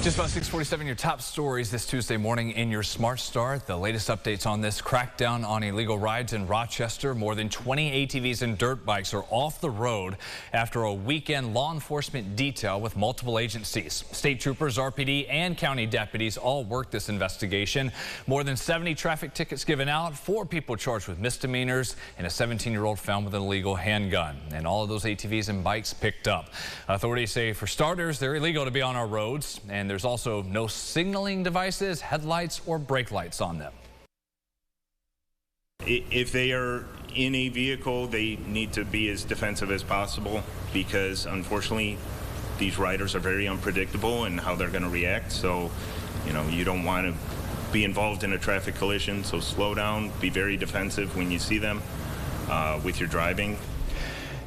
Just about 6:47, your top stories this Tuesday morning in your Smart Start. The latest updates on this crackdown on illegal rides in Rochester. More than 20 ATVs and dirt bikes are off the road after a weekend law enforcement detail with multiple agencies. State troopers, RPD, and county deputies all worked this investigation. More than 70 traffic tickets given out, 4 people charged with misdemeanors, and a 17-year-old found with an illegal handgun. And all of those ATVs and bikes picked up. Authorities say, for starters, they're illegal to be on our roads, and there's also no signaling devices, headlights, or brake lights on them. If they are in a vehicle, they need to be as defensive as possible because, unfortunately, these riders are very unpredictable in how they're going to react. So, you don't want to be involved in a traffic collision. So slow down, be very defensive when you see them with your driving.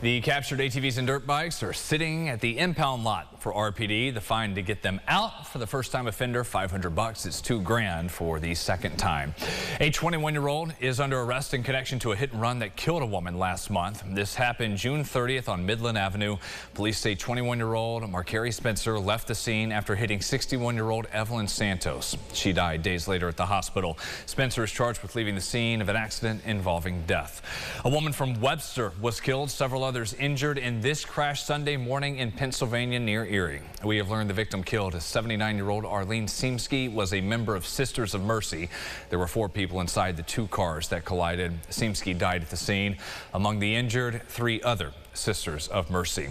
The captured ATVs and dirt bikes are sitting at the impound lot for RPD. The fine to get them out for the first-time offender, $500. It's $2 grand for the second time. A 21-year-old is under arrest in connection to a hit and run that killed a woman last month. This happened June 30th on Midland Avenue. Police say 21-year-old Marcari Spencer left the scene after hitting 61-year-old Evelyn Santos. She died days later at the hospital. Spencer is charged with leaving the scene of an accident involving death. A woman from Webster was killed. Several others injured in this crash Sunday morning in Pennsylvania near Erie. We have learned the victim killed, 79-year-old Arlene Siemski, was a member of Sisters of Mercy. There were 4 people inside the 2 cars that collided. Siemski died at the scene. Among the injured, 3 other Sisters of Mercy.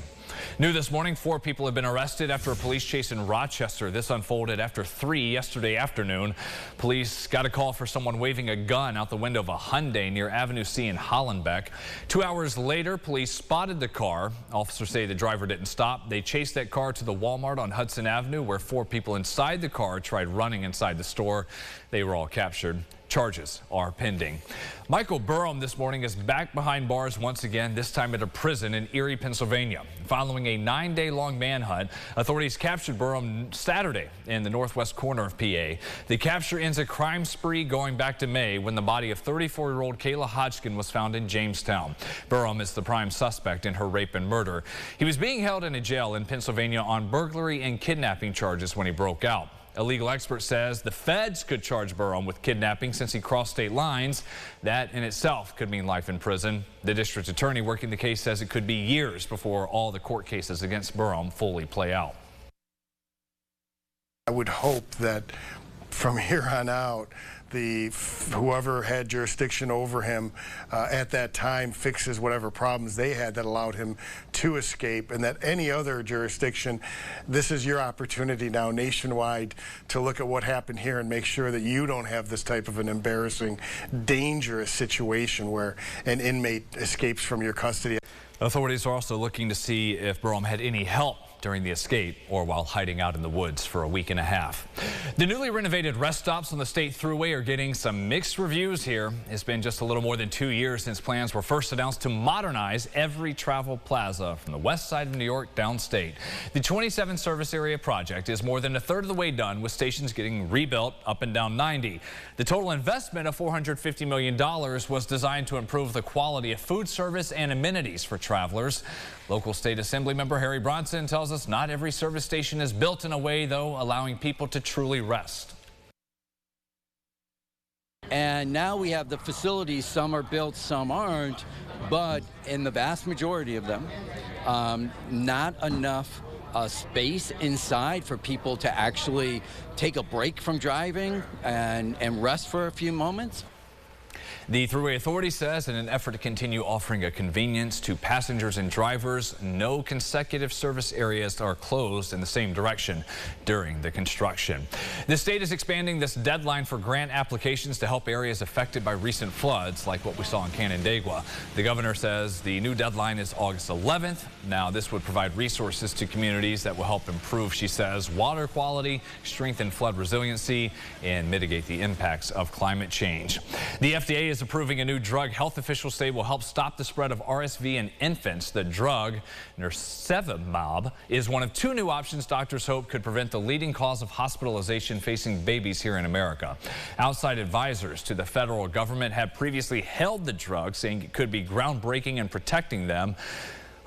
New this morning, 4 people have been arrested after a police chase in Rochester. This unfolded after 3 yesterday afternoon. Police got a call for someone waving a gun out the window of a Hyundai near Avenue C in Hollenbeck. 2 hours later, police spotted the car. Officers say the driver didn't stop. They chased that car to the Walmart on Hudson Avenue, where 4 people inside the car tried running inside the store. They were all captured. Charges are pending. Michael Burham this morning is back behind bars once again, this time at a prison in Erie, Pennsylvania. Following a 9-day-long manhunt, authorities captured Burham Saturday in the northwest corner of PA. The capture ends a crime spree going back to May when the body of 34-year-old Kayla Hodgkin was found in Jamestown. Burham is the prime suspect in her rape and murder. He was being held in a jail in Pennsylvania on burglary and kidnapping charges when he broke out. A legal expert says the feds could charge Burham with kidnapping since he crossed state lines. That in itself could mean life in prison. The district attorney working the case says it could be years before all the court cases against Burham fully play out. I would hope that from here on out, whoever had jurisdiction over him at that time fixes whatever problems they had that allowed him to escape, and that any other jurisdiction, this is your opportunity now nationwide to look at what happened here and make sure that you don't have this type of an embarrassing, dangerous situation where an inmate escapes from your custody. Authorities are also looking to see if Burham had any help during the escape or while hiding out in the woods for a week and a half. The newly renovated rest stops on the state thruway are getting some mixed reviews here. It's been just a little more than 2 years since plans were first announced to modernize every travel plaza from the west side of New York downstate. The 27 service area project is more than 1/3 of the way done, with stations getting rebuilt up and down 90. The total investment of $450 million was designed to improve the quality of food service and amenities for travelers. Local State Assembly member Harry Bronson tells us not every service station is built in a way, though, allowing people to truly rest. And now we have the facilities, some are built, some aren't, but in the vast majority of them, not enough space inside for people to actually take a break from driving and rest for a few moments. The Thruway Authority says in an effort to continue offering a convenience to passengers and drivers, no consecutive service areas are closed in the same direction during the construction. The state is expanding this deadline for grant applications to help areas affected by recent floods like what we saw in Canandaigua. The governor says the new deadline is August 11th. Now, this would provide resources to communities that will help improve, she says, water quality, strengthen flood resiliency, and mitigate the impacts of climate change. The FDA is approving a new drug health officials say will help stop the spread of RSV in infants. The drug, nirsevimab, is one of 2 new options doctors hope could prevent the leading cause of hospitalization facing babies here in America. Outside advisors to the federal government had previously hailed the drug, saying it could be groundbreaking in protecting them.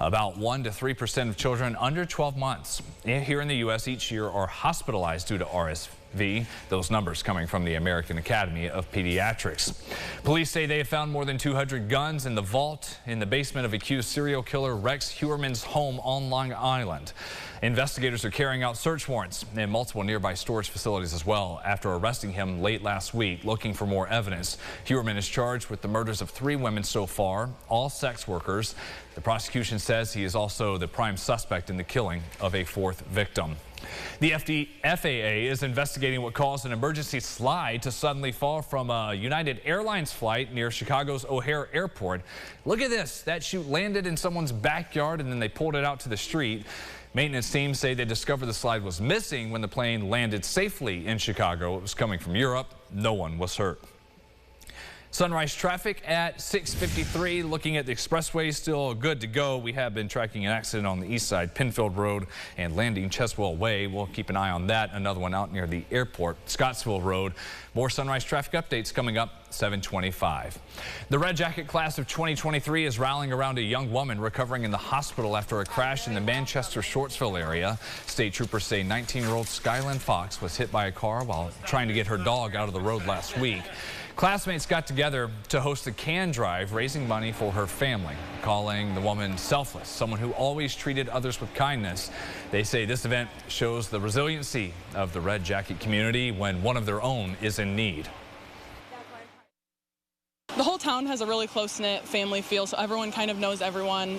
About 1 to 3% of children under 12 months here in the U.S. each year are hospitalized due to RSV. Those numbers coming from the American Academy of Pediatrics. Police say they have found more than 200 guns in the vault in the basement of accused serial killer Rex Heuermann's home on Long Island. Investigators are carrying out search warrants in multiple nearby storage facilities as well after arresting him late last week, looking for more evidence. Heuermann is charged with the murders of 3 women so far, all sex workers. The prosecution says he is also the prime suspect in the killing of a 4th victim. The FAA is investigating what caused an emergency slide to suddenly fall from a United Airlines flight near Chicago's O'Hare Airport. Look at this. That chute landed in someone's backyard and then they pulled it out to the street. Maintenance teams say they discovered the slide was missing when the plane landed safely in Chicago. It was coming from Europe. No one was hurt. Sunrise traffic at 6:53. Looking at the expressway, still good to go. We have been tracking an accident on the east side, Penfield Road and Landing Cheswell Way. We'll keep an eye on that. Another one out near the airport, Scottsville Road. More sunrise traffic updates coming up 7:25. The Red Jacket class of 2023 is rallying around a young woman recovering in the hospital after a crash in the Manchester-Shortsville area. State troopers say 19-year-old Skyland Fox was hit by a car while trying to get her dog out of the road last week. Classmates got together to host a can drive, raising money for her family, calling the woman selfless, someone who always treated others with kindness. They say this event shows the resiliency of the Red Jacket community when one of their own is in need. The whole town has a really close-knit family feel, so everyone kind of knows everyone.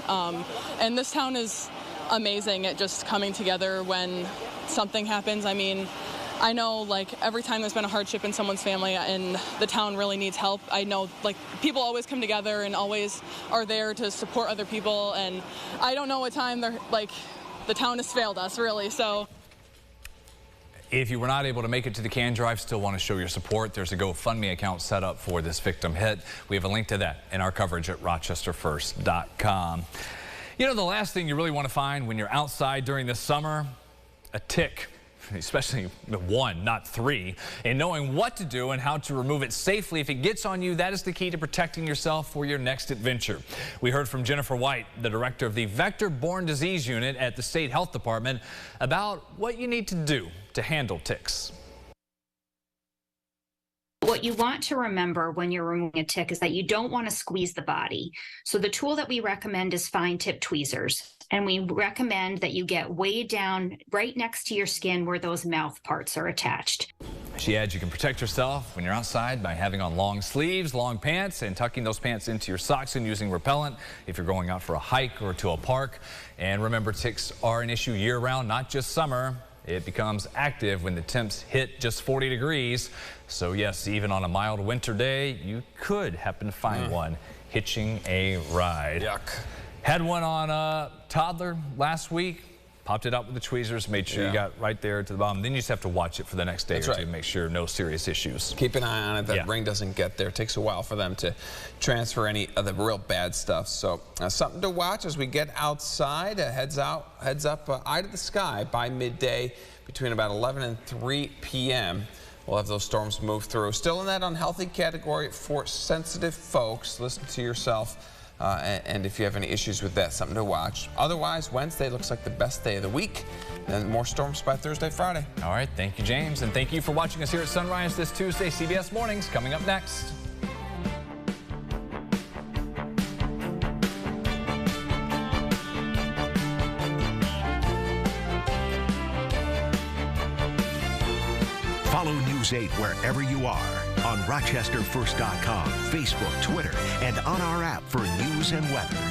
And this town is amazing at just coming together when something happens. I mean, I know, like, every time there's been a hardship in someone's family and the town really needs help, I know, like, people always come together and always are there to support other people. And I don't know what time they're, like, the town has failed us, really, so. If you were not able to make it to the can drive, still want to show your support, there's a GoFundMe account set up for this victim hit. We have a link to that in our coverage at rochesterfirst.com. You know, the last thing you really want to find when you're outside during the summer, a tick. Especially 1, not 3, and knowing what to do and how to remove it safely if it gets on you, that is the key to protecting yourself for your next adventure. We heard from Jennifer White, the director of the Vector-Borne Disease Unit at the State Health Department, about what you need to do to handle ticks. What you want to remember when you're removing a tick is that you don't want to squeeze the body. So the tool that we recommend is fine tip tweezers. And we recommend that you get way down right next to your skin where those mouth parts are attached. She adds you can protect yourself when you're outside by having on long sleeves, long pants, and tucking those pants into your socks and using repellent if you're going out for a hike or to a park. And remember, ticks are an issue year-round, not just summer. It becomes active when the temps hit just 40 degrees. So yes, even on a mild winter day, you could happen to find one hitching a ride. Yuck. Had one on a toddler last week. Popped it out with the tweezers, made sure you got right there to the bottom. Then you just have to watch it for the next day or two to make sure no serious issues. Keep an eye on it, that ring doesn't get there. It takes a while for them to transfer any of the real bad stuff. So something to watch as we get outside. Heads up, eye to the sky by midday between about 11 and 3 p.m. We'll have those storms move through. Still in that unhealthy category for sensitive folks. Listen to yourself. And if you have any issues with that, something to watch. Otherwise, Wednesday looks like the best day of the week. And more storms by Thursday, Friday. All right. Thank you, James. And thank you for watching us here at Sunrise this Tuesday. CBS Mornings coming up next. Follow News 8 wherever you are on RochesterFirst.com, Facebook, Twitter, and on our app for news and weather.